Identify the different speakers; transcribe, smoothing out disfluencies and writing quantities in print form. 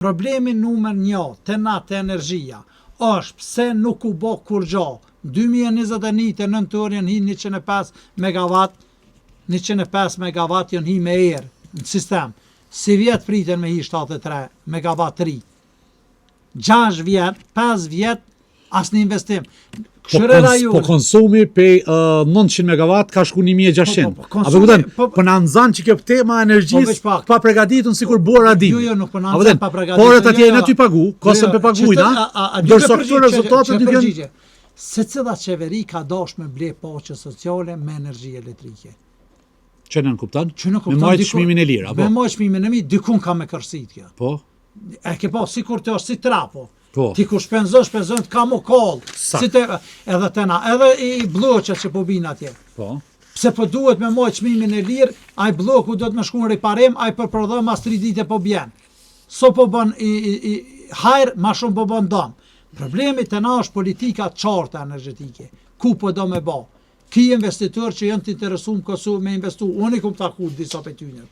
Speaker 1: Problemi numër 1 të na të energjia është pse nuk u bë kur gjo. 2021 të 9 orë janë hi 105 megawatt, 105 megawatt janë hi me erë në sistem. Si vjetë pritën me hi 73 megawatt ri. 6 vjetë, 5 vjetë, asë një investim.
Speaker 2: Po konsumi pe 900 megawatt ka shku 1600. Apo kupton? Po na nxan që kjo tema e energjisë pa përgatitun sikur bora di.
Speaker 1: Jo, nuk po na nxan pa përgatitun.
Speaker 2: Por atje janë aty pagu, kosën pe paguajna. Dorso këto rezultate dy janë.
Speaker 1: Secila qeveri ka dashur me ble paqe sociale me energji elektrike.
Speaker 2: Që nën kupton?
Speaker 1: Me
Speaker 2: mojt çmimin e lirë, apo?
Speaker 1: Me mojt çmimin e mirë, dikun ka me kërsit kjo.
Speaker 2: Po.
Speaker 1: E ke po sikur të është si trapo.
Speaker 2: Po.
Speaker 1: Ti ku shpenzon të ka mo koll. Si edhe tena, edhe i bloqet që po bin atje.
Speaker 2: Po.
Speaker 1: Pse po duhet me mojt çmimin e lirë, ai bloku do të më shkon riparim, ai për prodhom mas 3 ditë po bjen. So po bën hajër, ma shumë po bën dëm. Problemi të na është politika qarta energjetike. Ku po do me ba? Ki investitor që janë të interesuar me investu, unë i kum taku disa për tyne.